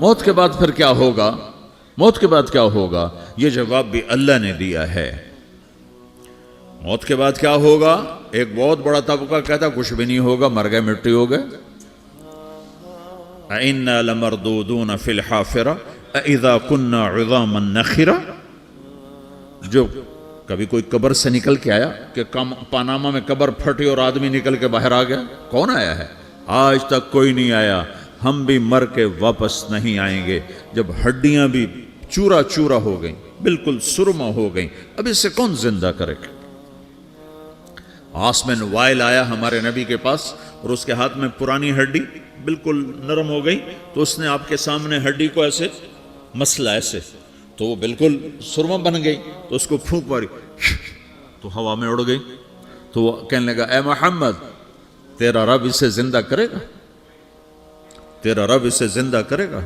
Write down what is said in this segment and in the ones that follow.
موت کے بعد پھر کیا ہوگا؟ موت کے بعد کیا ہوگا؟ یہ جواب بھی اللہ نے دیا ہے۔ موت کے بعد کیا ہوگا؟ ایک بہت بڑا طبقہ کہتا کچھ بھی نہیں ہوگا، مر گئے، مٹی ہو گئے۔ اِنَّا لَمَرْدُودُونَ فِي الْحَافِرَةِ اِذَا كُنَّا عِظَامًا نَخِرَةً۔ جو کبھی کوئی قبر سے نکل کے آیا کہ پاناما میں قبر پھٹی اور آدمی نکل کے باہر آ گیا؟ کون آیا ہے؟ آج تک کوئی نہیں آیا۔ ہم بھی مر کے واپس نہیں آئیں گے۔ جب ہڈیاں بھی چورا چورا ہو گئیں، بالکل سرما ہو گئیں، اب اس سے کون زندہ کرے گا؟ آسمن وائل آیا ہمارے نبی کے پاس اور اس کے ہاتھ میں پرانی ہڈی بالکل نرم ہو گئی، تو اس نے آپ کے سامنے ہڈی کو ایسے مسلا، ایسے، تو وہ بالکل سرما بن گئی، تو اس کو پھونک ماری تو ہوا میں اڑ گئی۔ تو وہ کہنے لگا اے محمد، تیرا رب اسے زندہ کرے گا؟ تیرا رب اسے زندہ کرے گا؟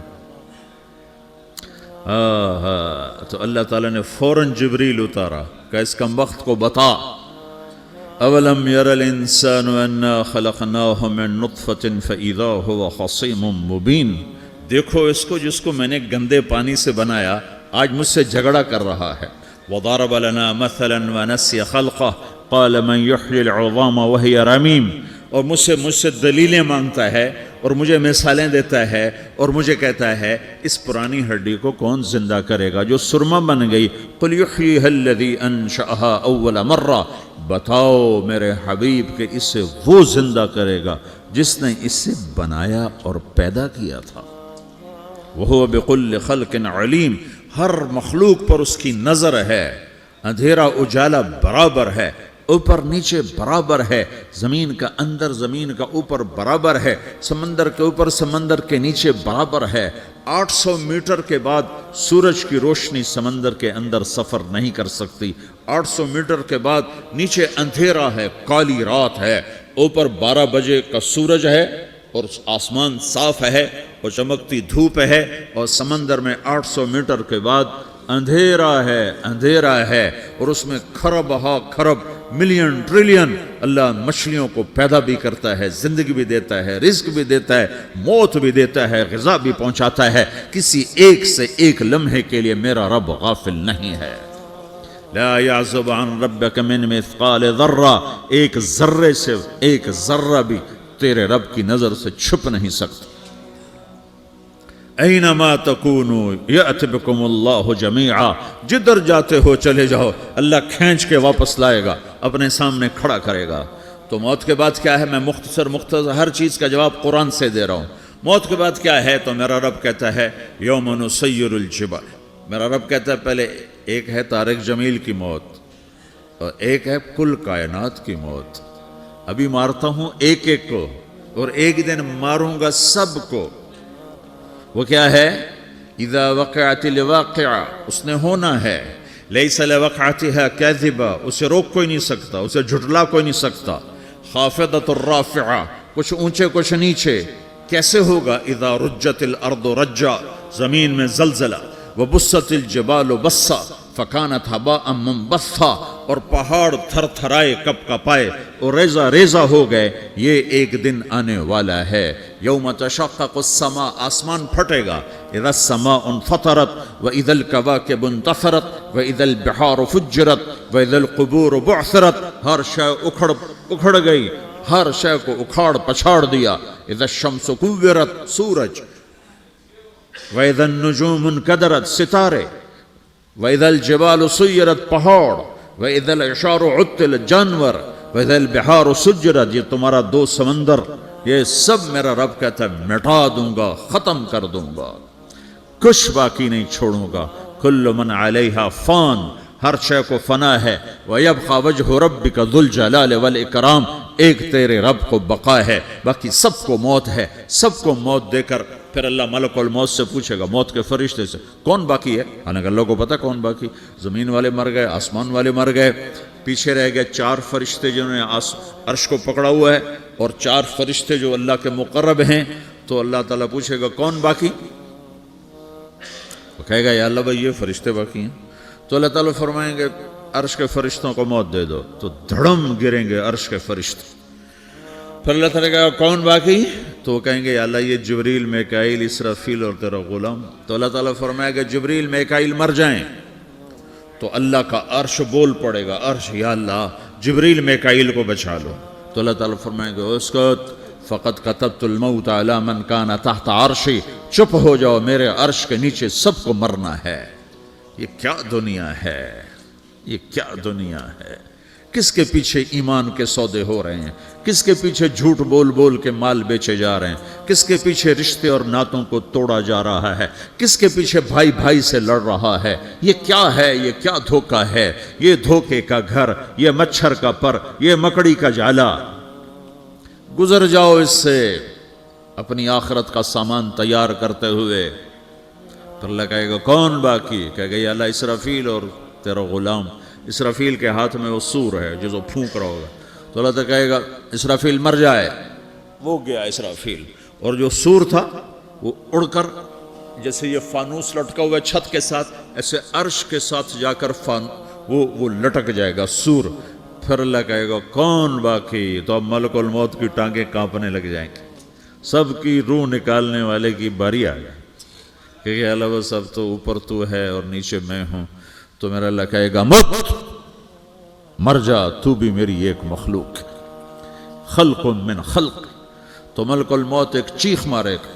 تو اللہ تعالیٰ نے فوراً جبریل اتارا کہ اس کم وقت کو بتا، اولم یر الانسان انا خلقناہ من نطفۃ فاذا هو خصیم مبین۔ دیکھو اس کو جس کو میں نے گندے پانی سے بنایا، آج مجھ سے جھگڑا کر رہا ہے۔ وضرب لنا مثلا ونسی خلقہ قال من یحیی العظام وہی رمیم۔ اور مجھ سے دلیلیں مانگتا ہے اور مجھے مثالیں دیتا ہے اور مجھے کہتا ہے اس پرانی ہڈی کو کون زندہ کرے گا جو سرما بن گئی؟ قل یحییہا الذی انشأہا اول مرہ۔ بتاؤ میرے حبیب کہ اسے وہ زندہ کرے گا جس نے اسے بنایا اور پیدا کیا تھا۔ وہو بکل خلق علیم۔ ہر مخلوق پر اس کی نظر ہے، اندھیرا اجالا برابر ہے، اوپر نیچے برابر ہے، زمین کا اندر زمین کا اوپر برابر ہے، سمندر کے اوپر سمندر کے نیچے برابر ہے۔ 800 میٹر کے بعد سورج کی روشنی سمندر کے اندر سفر نہیں کر سکتی۔ 800 میٹر کے بعد نیچے اندھیرا ہے، کالی رات ہے، اوپر 12 بجے کا سورج ہے اور آسمان صاف ہے اور چمکتی دھوپ ہے، اور سمندر میں 800 میٹر کے بعد اندھیرا ہے اور اس میں کھرب ہا کھرب ملین ٹریلین اللہ مچھلیوں کو پیدا بھی کرتا ہے، زندگی بھی دیتا ہے، رزق بھی دیتا ہے، موت بھی دیتا ہے، غذا بھی پہنچاتا ہے۔ کسی ایک سے ایک لمحے کے لیے میرا رب غافل نہیں ہے۔ لا يعزب عن ربك من مثقال ذرہ، ایک ذرے سے ایک ذرہ بھی تیرے رب کی نظر سے چھپ نہیں سکتا۔ اینما تکونوا یأت بکم اللہ جمیعا، جدھر جاتے ہو چلے جاؤ، اللہ کھینچ کے واپس لائے گا، اپنے سامنے کھڑا کرے گا۔ تو موت کے بعد کیا ہے؟ میں مختصر ہر چیز کا جواب قرآن سے دے رہا ہوں۔ موت کے بعد کیا ہے؟ تو میرا رب کہتا ہے یوم نسیر الجبال۔ میرا رب کہتا ہے پہلے ایک ہے طارق جمیل کی موت اور ایک ہے کل کائنات کی موت۔ ابھی مارتا ہوں ایک ایک کو اور ایک دن ماروں گا سب کو۔ وہ کیا ہے؟ اذا وقعت الواقعہ، اس نے ہونا ہے۔ لیس لوقعتها کاذبہ، اسے روک کوئی نہیں سکتا، اسے جھٹلا کوئی نہیں سکتا۔ خافضۃ الرافعہ، کچھ اونچے کچھ نیچے۔ کیسے ہوگا؟ اذا رجت الارض رجا، زمین میں زلزلہ۔ وبست الجبال بسا فکانت ہباء منبثا، اور پہاڑ تھر تھرائے کپ کپائے اور ریزہ ریزہ ہو گئے۔ یہ ایک دن آنے والا ہے۔ یوم تشقق السماء، آسمان پھٹے گا۔ اذا السماء انفطرت واذا الكواكب انتثرت واذا البحار فجرت واذا القبور بعثرت، ہر شے اکھڑ گئی، ہر شے کو اکھاڑ پچھاڑ دیا۔ اذا الشمس کورت، سورج۔ واذا النجوم انکدرت، ستارے۔ وَإِذَا الْجِبَالُ سُيِّرَتْ، پہاڑ۔ وَإِذَا الْعِشَارُ عُطِّلَتْ، جانور۔ وَإِذَا الْبِحَارُ سُجِّرَتْ، یہ تمہارا دو سمندر، یہ سب میرا رب کہتا ہے مٹا دوں گا، ختم کر دوں گا، کچھ باقی نہیں چھوڑوں گا۔ كُلُّ مَنْ عَلَيْهَا فان، ہر شے کو فنا ہے۔ وَيَبْقَى وَجْهُ رَبِّكَ ذُو الْجَلَالِ وَالْإِكْرَامِ، ایک تیرے رب کو بقا ہے، باقی سب کو موت ہے۔ سب کو موت دے کر پھر اللہ ملک الموت سے پوچھے گا، موت کے فرشتے سے، کون باقی ہے؟ حالانکہ اللہ کو پتہ کون باقی۔ زمین والے مر گئے، آسمان والے مر گئے، پیچھے رہ گئے 4 فرشتے جنہوں نے عرش کو پکڑا ہوا ہے اور 4 فرشتے جو اللہ کے مقرب ہیں۔ تو اللہ تعالیٰ پوچھے گا کون باقی؟ وہ کہے گا یا اللہ بھائی یہ فرشتے باقی ہیں۔ تو اللہ تعالیٰ فرمائیں گے عرش کے فرشتوں کو موت دے دو، تو دھڑم گریں گے عرش کے فرشتے۔ پھر اللہ تعالیٰ کہا کون باقی؟ تو وہ کہیں گے یا اللہ یہ جبریل میکائیل اسرافیل اور تیرا غلام. تو اللہ تعالیٰ فرمائے گا جبریل میکائیل مر جائیں تو اللہ کا عرش بول پڑے گا, عرش یا اللہ جبریل میکائیل کو بچا لو. تو اللہ تعالیٰ فرمائے گا اسکت فقط کتبت الموت علی من کان تحت عرشی, چپ ہو جاؤ میرے عرش کے نیچے سب کو مرنا ہے. یہ کیا دنیا ہے, یہ کیا دنیا ہے. کس کے پیچھے ایمان کے سودے ہو رہے ہیں, کس کے پیچھے جھوٹ بول بول کے مال بیچے جا رہے ہیں, کس کے پیچھے رشتے اور ناتوں کو توڑا جا رہا ہے, کس کے پیچھے بھائی بھائی سے لڑ رہا ہے. یہ کیا ہے, یہ کیا دھوکہ ہے, یہ دھوکے کا گھر, یہ مچھر کا پر, یہ مکڑی کا جالا. گزر جاؤ اس سے اپنی آخرت کا سامان تیار کرتے ہوئے. پھر اللہ کہے گا کون باقی؟ کہے گا یا اللہ اسرافیل اور تیرا غلام. اسرافیل کے ہاتھ میں وہ سور ہے جو پھونک رہا ہوگا. تو اللہ تعالیٰ کہے گا اسرافیل مر جائے. وہ گیا اسرافیل, اور جو سور تھا وہ اڑ کر جیسے یہ فانوس لٹکا ہوا چھت کے ساتھ ایسے عرش کے ساتھ جا کر وہ لٹک جائے گا سور. پھر اللہ کہے گا کون باقی؟ تو اب ملک الموت کی ٹانگیں کانپنے لگ جائیں گی, سب کی روح نکالنے والے کی باری آ گئی کہ اللہ وہ سب تو اوپر تو ہے اور نیچے میں ہوں. تو میرا اللہ کہے گا موت مر جا, تو بھی میری ایک مخلوق, خلق من خلق. تو ملک الموت ایک چیخ مارے گا,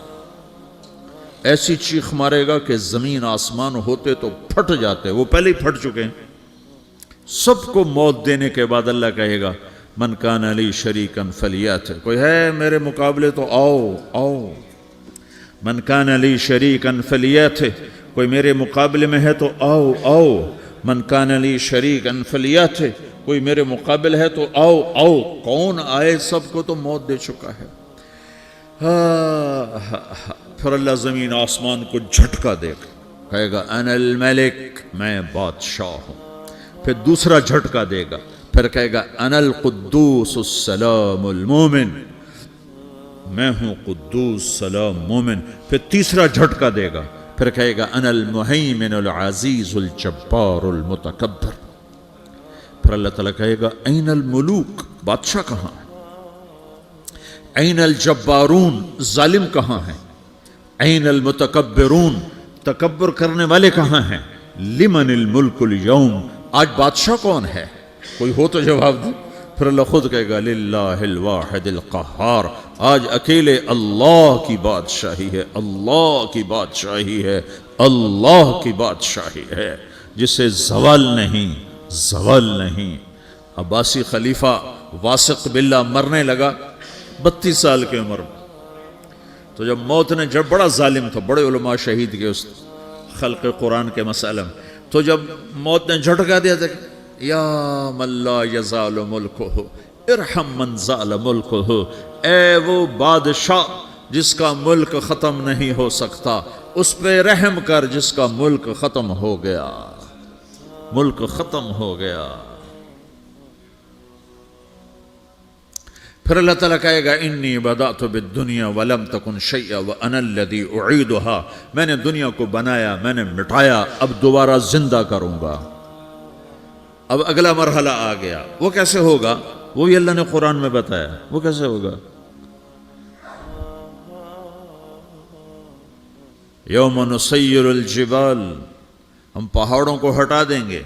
ایسی چیخ مارے گا کہ زمین آسمان ہوتے تو پھٹ جاتے, وہ پہلے ہی پھٹ چکے ہیں. سب کو موت دینے کے بعد اللہ کہے گا من کان علی شریکن فلیات, کوئی ہے میرے مقابلے تو آؤ آؤ. من کان علی شریکن فلیات, کوئی میرے مقابلے میں ہے تو آؤ آؤ. من کان علی شریکن فلیات, کوئی میرے مقابل ہے تو آؤ آؤ. کون آئے؟ سب کو تو موت دے چکا ہے. پھر اللہ زمین آسمان کو جھٹکا دے گا, کہے گا انا الملک, میں بادشاہ ہوں. پھر دوسرا جھٹکا دے گا, پھر کہے گا انا القدوس السلام المومن, میں ہوں قدوس سلام مومن. پھر تیسرا جھٹکا دے گا, پھر کہے گا انا المہیمن العزیز الجبار المتکبر. پھر اللہ تعالیٰ کہے گا این الملوک, بادشاہ کہاں ہے؟ این الجبارون, ظالم کہاں ہیں؟ این المتکبرون, تکبر کرنے والے کہاں ہیں؟ لمن الملک اليوم, آج بادشاہ کون ہے؟ کوئی ہو تو جواب دے. پھر اللہ خود کہے گا للہ الواحد القہار, آج اکیلے اللہ کی بادشاہی ہے, اللہ کی بادشاہی ہے, اللہ کی بادشاہی ہے جسے زوال نہیں, زوال نہیں. عباسی خلیفہ واسق باللہ مرنے لگا 32 سال کی عمر میں. تو جب موت نے, جب بڑا ظالم تھا, بڑے علماء شہید کے اس خلق قرآن کے مسئلہ میں, تو جب موت نے جھٹکا دیا تھا یا من لا یزال ملکہ ارحم من زال ملکہ, اے وہ بادشاہ جس کا ملک ختم نہیں ہو سکتا, اس پہ رحم کر جس کا ملک ختم ہو گیا, ملک ختم ہو گیا. پھر اللہ تعالیٰ کہے گا انی بدأت بالدنیا ولم تکن شیئا وانا الذی اعیدہا, میں نے دنیا کو بنایا, میں نے مٹایا, اب دوبارہ زندہ کروں گا. اب اگلا مرحلہ آ گیا, وہ کیسے ہوگا؟ وہ بھی اللہ نے قرآن میں بتایا. وہ کیسے ہوگا؟ یوم نسیر الجبال, ہم پہاڑوں کو ہٹا دیں گے,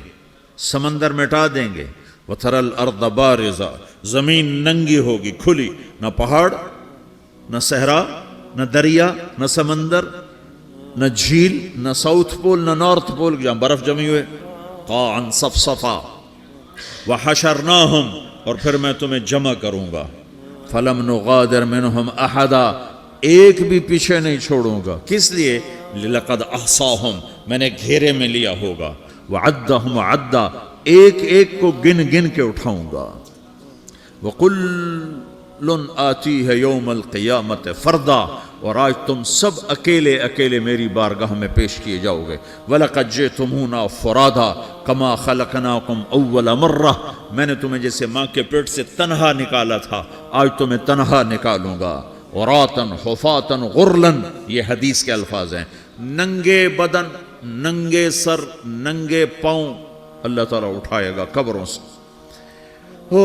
سمندر مٹا دیں گے. وتری الارض بارزا, زمین ننگی ہوگی, کھلی, نہ پہاڑ, نہ صحرا, نہ دریا, نہ سمندر, نہ جھیل, نہ ساؤتھ پول, نہ نارتھ پول جہاں برف جمی ہوئے. قاعا صفصفا وحشرناہم, اور پھر میں تمہیں جمع کروں گا. فلم نغادر منہم احدا, ایک بھی پیچھے نہیں چھوڑوں گا. کس لیے؟ لقد احصاہم, میں نے گھیرے میں لیا ہوگا. وعدہم عدا, ایک ایک کو گن گن کے اٹھاؤں گا. وَقُلٌّ آتِيهَ يَوْمَ الْقِيَامَةِ فَرْدًا, اور آج تم سب اکیلے اکیلے میری بارگاہ میں پیش کیے جاؤ گے. وَلَقَدْ جِئْتُمُونَا فُرَادًا كَمَا خَلَقْنَاكُمْ أَوَّلَ مَرَّةٍ, میں نے تمہیں جیسے ماں کے پیٹ سے تنہا نکالا تھا, آج تمہیں تنہا نکالوں گا. عُرَاةً حُفَاةً غُرْلًا, یہ حدیث کے الفاظ ہیں. ننگے بدن, ننگے سر, ننگے پاؤں اللہ تعالیٰ اٹھائے گا قبروں سے. ہو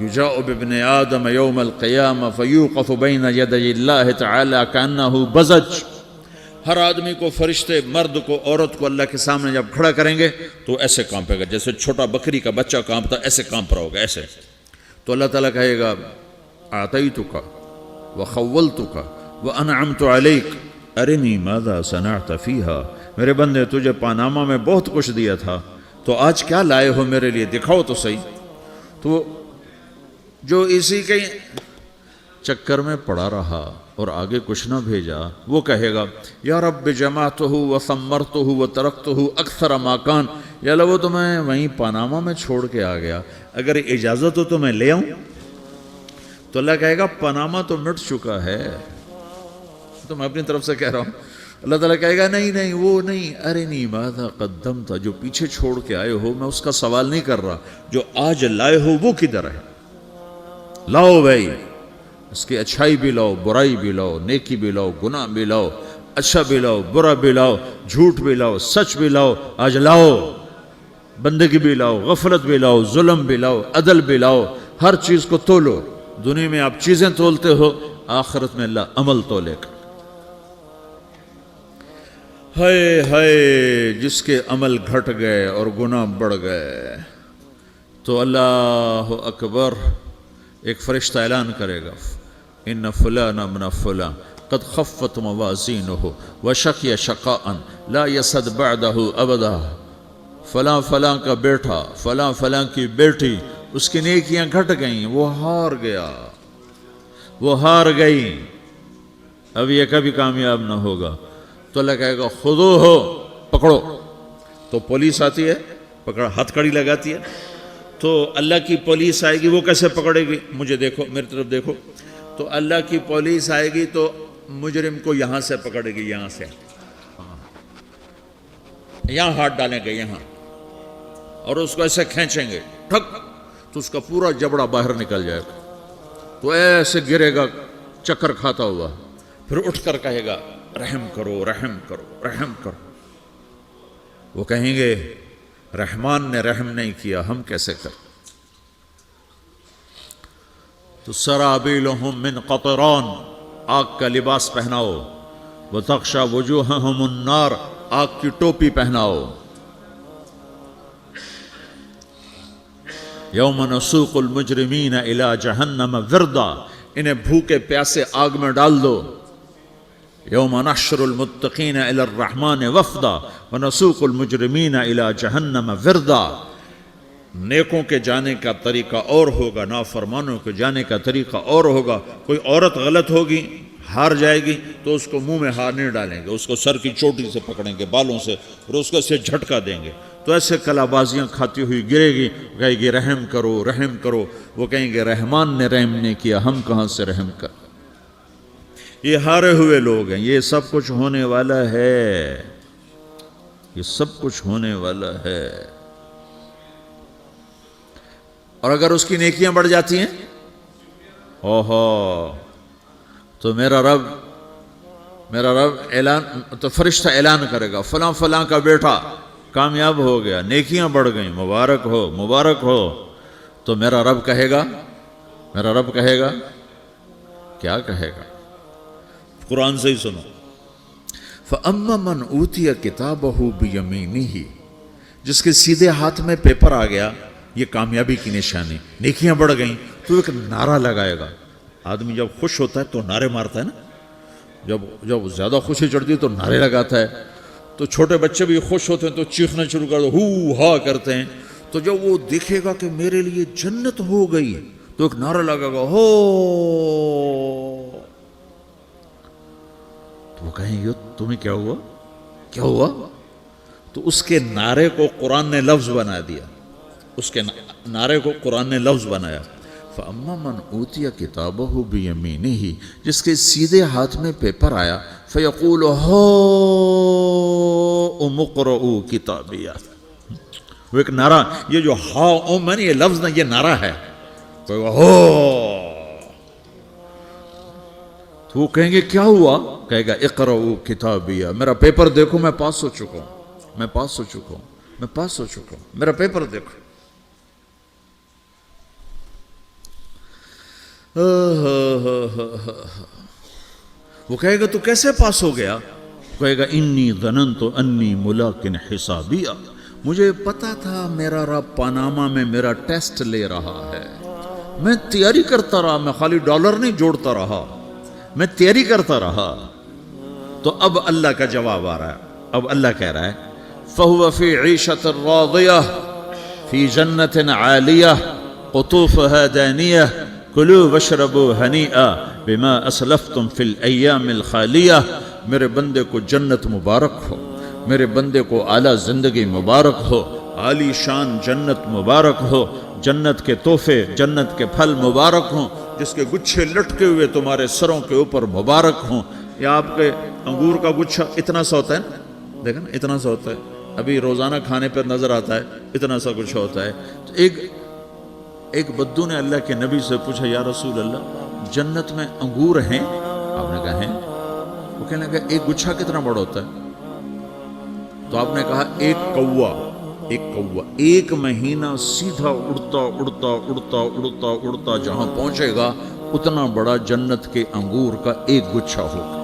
یجاء بابن آدم یوم القیامہ فیوقف بین یدی اللہ تعالی کأنہ بزج، ہر آدمی کو، فرشتے، مرد کو، عورت کو اللہ کے سامنے جب کھڑا کریں گے تو ایسے کانپے گا جیسے چھوٹا بکری کا بچہ کانپتا، ایسے کانپ رہا ہوگا ایسے. تو اللہ تعالیٰ کہے گا اعطیتک وخولتک وانعمت علیک ارنی ماذا صنعت فیہا، میرے بندے تجھے پاناما میں بہت کچھ دیا تھا، تو آج کیا لائے ہو میرے لیے، دکھاؤ تو صحیح. تو جو اسی کے چکر میں پڑا رہا اور آگے کچھ نہ بھیجا، وہ کہے گا یا رب جمعتہ وثمرتہ وترکتہ اکثر ما کان، یا اللہ وہ تو میں وہیں پاناما میں چھوڑ کے آ گیا، اگر اجازت ہو تو میں لے آؤں. تو اللہ کہے گا پاناما تو مٹ چکا ہے، تو میں اپنی طرف سے کہہ رہا ہوں. اللہ تعالیٰ کہے گا نہیں نہیں وہ نہیں، ارنی ماذا قدمت، جو پیچھے چھوڑ کے آئے ہو میں اس کا سوال نہیں کر رہا، جو آج لائے ہو وہ کدھر ہے، لاؤ بھائی، اس کی اچھائی بھی لاؤ، برائی بھی لاؤ، نیکی بھی لاؤ، گناہ بھی لاؤ، اچھا بھی لاؤ، برا بھی لاؤ، جھوٹ بھی لاؤ، سچ بھی لاؤ، آج لاؤ، بندگی بھی لاؤ، غفلت بھی لاؤ، ظلم بھی لاؤ، عدل بھی لاؤ، ہر چیز کو تولو. دنیا میں آپ چیزیں تولتے ہو، آخرت میں اللہ عمل تولے گا. ہائے ہائے جس کے عمل گھٹ گئے اور گناہ بڑھ گئے، تو اللہ اکبر، ایک فرشتہ اعلان کرے گا ان فلان ابن فلان قد خفت موازینہ وشقی شقاء لا یسد بعدہ ابدا، فلاں فلاں کا بیٹا، فلاں فلاں کی بیٹی، اس کی نیکیاں گھٹ گئیں، وہ ہار گیا، وہ ہار گئی، اب یہ کبھی کامیاب نہ ہوگا. تو اللہ کہے گا خودو ہو، پکڑو. تو پولیس آتی ہے، پکڑ ہتھ کڑی لگاتی ہے، تو اللہ کی پولیس آئے گی، وہ کیسے پکڑے گی، مجھے دیکھو، میری طرف دیکھو. تو اللہ کی پولیس آئے گی تو مجرم کو یہاں سے پکڑے گی، یہاں سے، یہاں ہاتھ ڈالیں گے یہاں، اور اس کو ایسے کھینچیں گے ٹھک، تو اس کا پورا جبڑا باہر نکل جائے گا، تو ایسے گرے گا چکر کھاتا ہوا، پھر اٹھ کر کہے گا رحم کرو، رحم کرو، رحم کرو. وہ کہیں گے رحمان نے رحم نہیں کیا، ہم کیسے کریں. تو سرابیلہم من قطران، آگ کا لباس پہناؤ، وتغشی وجوہہم النار، آگ کی ٹوپی پہناؤ. یوم نسوق المجرمین الی جہنم وردا، انہیں بھوکے پیاسے آگ میں ڈال دو. یوم نحشر المتقین الی الرحمن وفدا ونسوق المجرمین الی جہنم وردا. نیکوں کے جانے کا طریقہ اور ہوگا، نافرمانوں کے جانے کا طریقہ اور ہوگا. کوئی عورت غلط ہوگی، ہار جائے گی، تو اس کو منہ میں ہار نہیں ڈالیں گے، اس کو سر کی چوٹی سے پکڑیں گے، بالوں سے، اور اس کو سے جھٹکا دیں گے، تو ایسے کلا بازیاں کھاتی ہوئی گرے گی، کہے گی رحم کرو، رحم کرو. وہ کہیں گے رحمان نے رحم نہیں کیا، ہم کہاں سے رحم کر. یہ ہارے ہوئے لوگ ہیں. یہ سب کچھ ہونے والا ہے، یہ سب کچھ ہونے والا ہے. اور اگر اس کی نیکیاں بڑھ جاتی ہیں، اوہو، تو میرا رب اعلان، تو فرشتہ اعلان کرے گا فلاں فلاں کا بیٹا کامیاب ہو گیا، نیکیاں بڑھ گئیں، مبارک ہو، مبارک ہو. تو میرا رب کہے گا کیا کہے گا؟ قرآن سے ہی سنو. فَأَمَّا مَنْ أُوتِيَ كِتَابَهُ بِيَمِينِهِ، جس کے سیدھے ہاتھ میں پیپر آ گیا، یہ کامیابی کی نشانی، نیکیاں بڑھ گئیں، تو ایک نعرہ لگائے گا. آدمی جب خوش ہوتا ہے تو نعرے مارتا ہے نا، جب زیادہ خوشی چڑھتی ہے تو نعرے لگاتا ہے. تو چھوٹے بچے بھی خوش ہوتے ہیں تو چیخنا شروع کر دو، ہو ہا کرتے ہیں. تو جب وہ دیکھے گا کہ میرے لیے جنت ہو گئی، تو ایک نعرہ لگے گا، ہو. تو وہ کہیں گے تمہیں کیا ہوا؟ تو اس کے نعرے کو قرآن نے لفظ بنا دیا، اس کے نعرے کو قرآن نے لفظ بنایا. فَأَمَّا مَنْ أُوتِيَ كِتَابَهُ بِيَمِينِهِ، جس کے سیدھے ہاتھ میں پیپر آیا، فَيَقُولُ هَاؤْمُ اقْرَءُوا كِتَابِيَهْ. وہ ایک نعرہ، یہ جو ہاؤم ہے نا، یہ لفظ نہ، یہ نعرہ ہے. تو وہ کہیں گے کیا ہوا؟ کہے گا اقرؤوا کتابیہ، میرا پیپر دیکھو، میں پاس ہو چکا ہوں، میرا پیپر دیکھو. وہ کہے گا تو کیسے پاس ہو گیا؟ کہے گا انی ظننت انی ملاقن حسابیہ، مجھے پتا تھا میرا رب پاناما میں میرا ٹیسٹ لے رہا ہے، میں تیاری کرتا رہا، میں خالی ڈالر نہیں جوڑتا رہا، میں تیاری کرتا رہا۔ تو اب اللہ کا جواب آ رہا ہے، اب اللہ کہہ رہا ہے فَهُوَ فِي عِيشَةٍ رَاضِيَةٍ فِي جَنَّةٍ عَالِيَةٍ قُطُوفُهَا دَانِيَةٌ كُلُوا وَاشْرَبُوا هَنِيئًا بِمَا أَسْلَفْتُمْ فِي الْأَيَّامِ الْخَالِيَةِ، میرے بندے کو جنت مبارک ہو، میرے بندے کو اعلیٰ زندگی مبارک ہو، عالی شان جنت مبارک ہو، جنت کے تحفے، جنت کے پھل مبارک ہوں، جس کے گچھے لٹکے ہوئے تمہارے سروں کے اوپر مبارک ہوں۔ یا آپ کے انگور کا گچھا اتنا سا ہوتا ہے نا، دیکھیں نا اتنا سا ہوتا ہے، ابھی روزانہ کھانے پر نظر آتا ہے، اتنا سا گچھا ہوتا ہے۔ تو ایک بدو نے اللہ کے نبی سے پوچھا یا رسول اللہ جنت میں انگور ہیں؟ آپ نے کہا ہیں۔ وہ کہنے لگا ایک گچھا کتنا بڑا ہوتا ہے؟ تو آپ نے کہا ایک کوا ایک مہینہ سیدھا اڑتا اڑتا اڑتا اڑتا اڑتا جہاں پہنچے گا اتنا بڑا جنت کے انگور کا ایک گچھا ہوگا۔